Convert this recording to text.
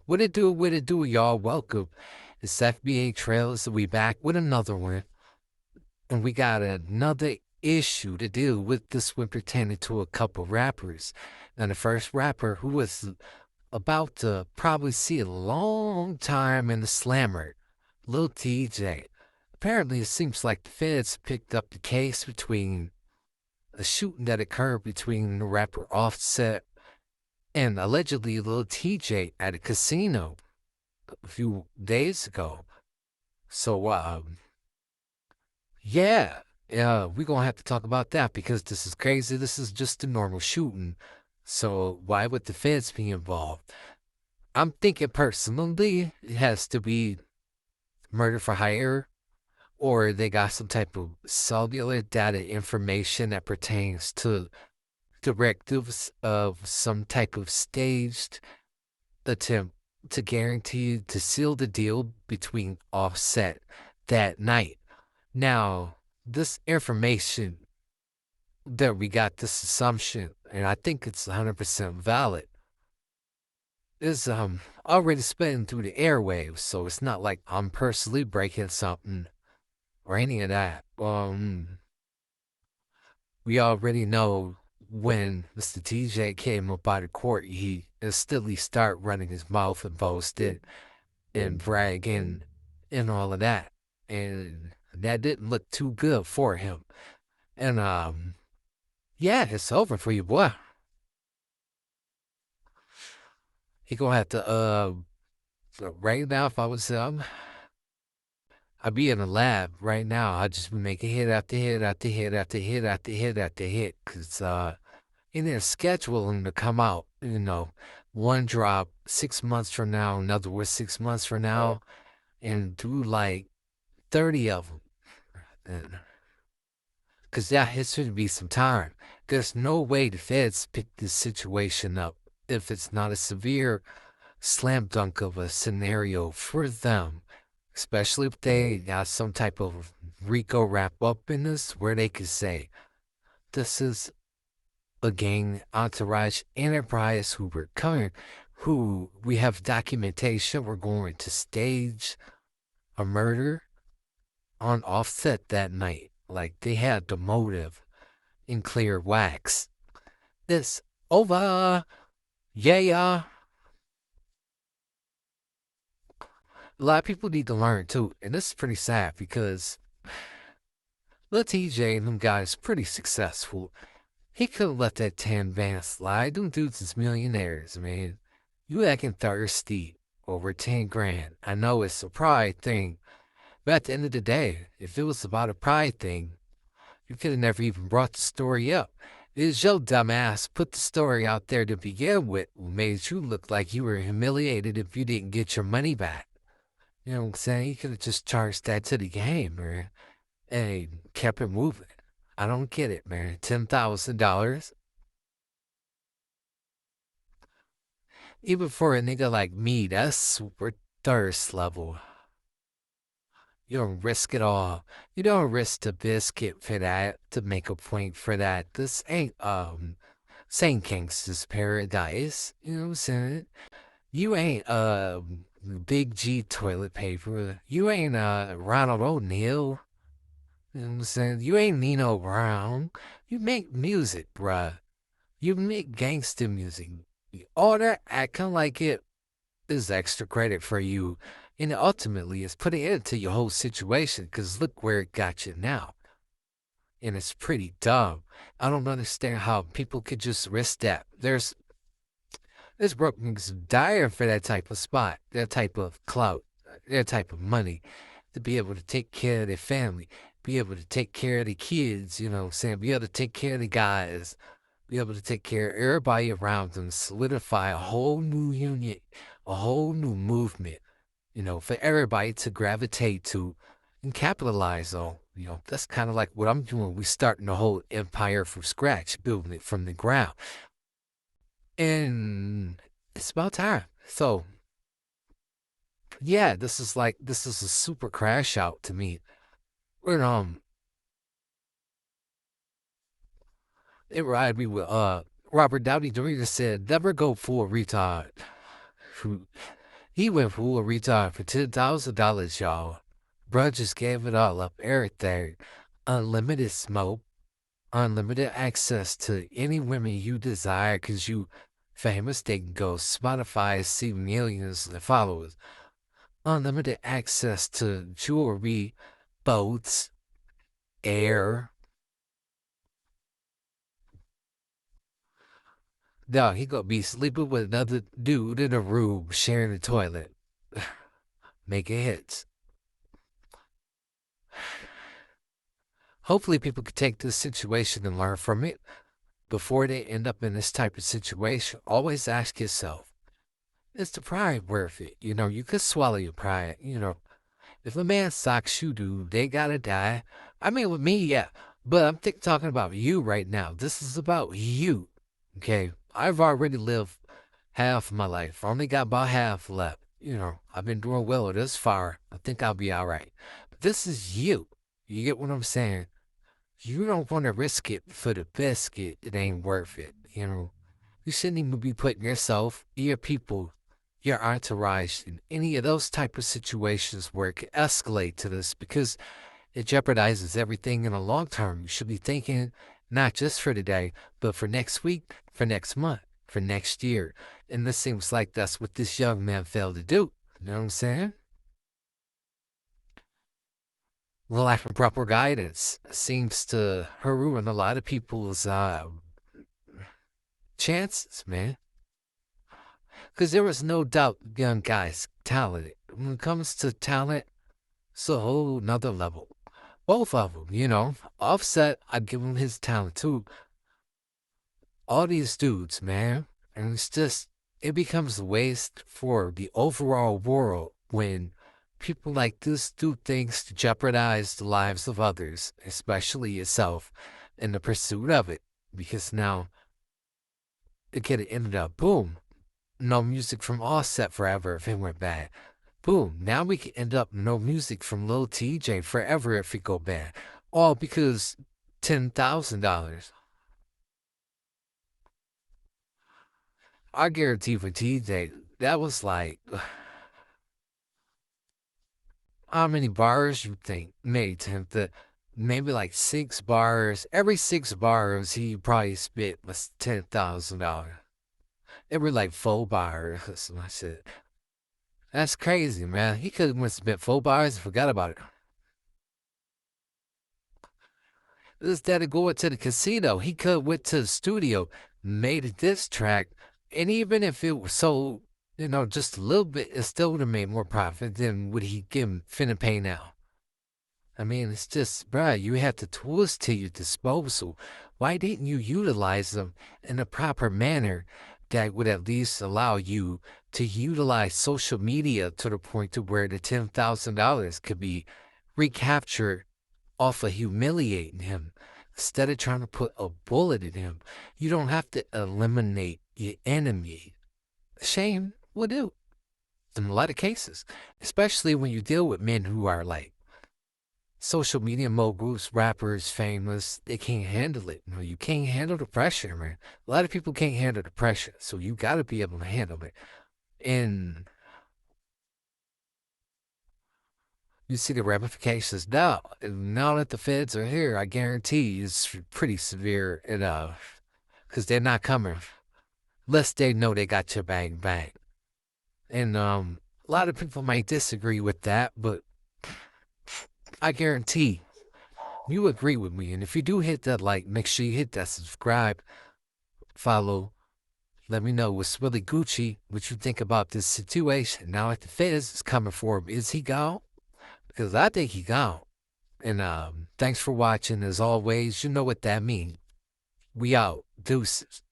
What it do, y'all? Welcome. It's FBA Trailers. We back with another one. And we got another issue to deal with. This one pertaining to a couple rappers. And the first rapper who was about to probably see a long time in the slammer, Lil T Jay. Apparently, it seems like the feds picked up the case between a shooting that occurred between the rapper Offset and allegedly Lil T Jay at a casino a few days ago. So, yeah, we're gonna have to talk about that because this is crazy. This is just a normal shooting. So, why would the feds be involved? I'm thinking personally, it has to be murder for hire, or they got some type of cellular data information that pertains to directives of some type of staged attempt to guarantee to seal the deal between Offset that night. Now, this information that we got, this assumption, and I think it's 100% valid, is already spreading through the airwaves, so it's not like I'm personally breaking something or any of that. We already know when Mr. TJ came up out of court, he instantly started running his mouth and boasted and bragging and all of that. And that didn't look too good for him. And yeah, it's over for you, boy. He gonna have to right now if I was I'd be in the lab right now. I'd just be making hit after hit after hit after hit after hit after hit. Cause in their scheduling to come out, one drop 6 months from now, another was 6 months from now, and do like 30 of them. Because that has to be some time. There's no way the feds pick this situation up if it's not a severe slam dunk of a scenario for them, especially if they got some type of RICO wrap up in this where they could say, this is a gang entourage enterprise who we're coming, who we have documentation, we're going to stage a murder on Offset that night. Like they had the motive in clear wax. This over. Yeah. A lot of people need to learn too, and this is pretty sad because Lil T Jay and them guys pretty successful. He could have let that 10 band slide. Them dudes is millionaires, man. You acting thirsty over 10 grand. I know it's a pride thing, but at the end of the day, if it was about a pride thing, you could have never even brought the story up. It is your dumbass put the story out there to begin with, made you look like you were humiliated if you didn't get your money back. You know what I'm saying? You could have just charged that to the game, man, and kept it moving. I don't get it, man. $10,000, even for a nigga like me, that's super thirst level. You don't risk it all. You don't risk the biscuit for that to make a point for that. This ain't Saint Gangsta's Paradise. You know what I'm saying? You ain't Big G toilet paper. You ain't Ronald O'Neal. You know what I'm saying? You ain't Nino Brown. You make music, bruh. You make gangster music. All that acting like it is extra credit for you. And ultimately, it's putting it into your whole situation because look where it got you now. And it's pretty dumb. I don't understand how people could just risk that. There's broke niggas dying for that type of spot, that type of clout, that type of money to be able to take care of their family, be able to take care of the kids, you know what I'm saying? Be able to take care of the guys, be able to take care of everybody around them, solidify a whole new union, a whole new movement, for everybody to gravitate to and capitalize on. That's kind of like what I'm doing. We starting the whole empire from scratch, building it from the ground. And it's about time. So, yeah, this is a super crash out to me. And it reminded me with Robert Downey Jr. said, never go full retard. He went full retard for $10,000, y'all. Bruh just gave it all up, everything. Unlimited smoke, unlimited access to any women you desire because you famous. They can go Spotify, see millions of followers. Unlimited access to jewelry, boats, air. Dog, he gonna be sleeping with another dude in a room, sharing a toilet, making hits. Hopefully, people can take this situation and learn from it before they end up in this type of situation. Always ask yourself, is the pride worth it? You could swallow your pride. If a man socks you, dude, they gotta die. I mean, with me, yeah. But I'm talking about you right now. This is about you. Okay? I've already lived half my life. I only got about half left. I've been doing well this far. I think I'll be all right. But this is you. You get what I'm saying? You don't want to risk it for the biscuit. It ain't worth it. You shouldn't even be putting yourself, your people, your entourage in any of those type of situations where it can escalate to this because it jeopardizes everything in the long term. You should be thinking not just for today, but for next week, for next month, for next year. And this seems like that's what this young man failed to do. You know what I'm saying? The lack of proper guidance seems to ruin a lot of people's chances, man. Because there was no doubt young guys talented. When it comes to talent, it's a whole nother level. Both of them. Offset, I'd give him his talent too. All these dudes, man. And it's just, it becomes a waste for the overall world when people like this do things to jeopardize the lives of others, especially yourself, in the pursuit of it. Because now, it could have ended up, boom, no music from Offset forever if it went bad. Boom, now we can end up no music from Lil T Jay forever if it go bad. All because $10,000. I guarantee for T Jay, that was like, how many bars you think made him? Maybe like 6 bars. Every 6 bars he probably spit was $10,000. It were like 4 bars. I said, that's crazy, man. He could have spent 4 bars and forgot about it. Instead of going to the casino, he could have went to the studio, made a diss track, and even if it was sold, just a little bit, it still would have made more profit than what he finna pay now. I mean, it's just, bruh, you have the tools to your disposal. Why didn't you utilize them in a proper manner that would at least allow you to utilize social media to the point to where the $10,000 could be recaptured off of humiliating him? Instead of trying to put a bullet in him, you don't have to eliminate your enemy. Shame will do in a lot of cases, especially when you deal with men who are like social media moguls, rappers, famous. They can't handle it. You can't handle the pressure, man. A lot of people can't handle the pressure, so you got to be able to handle it. And you see the ramifications now. Now that the feds are here, I guarantee it's pretty severe enough because they're not coming unless they know they got your bang bang. And a lot of people might disagree with that, but I guarantee you agree with me. And if you do hit that like, make sure you hit that subscribe, follow. Let me know what's really Gucci, what you think about this situation. Now that the feds is coming for him, is he gone? Because I think he gone. And thanks for watching. As always, you know what that means. We out. Deuces.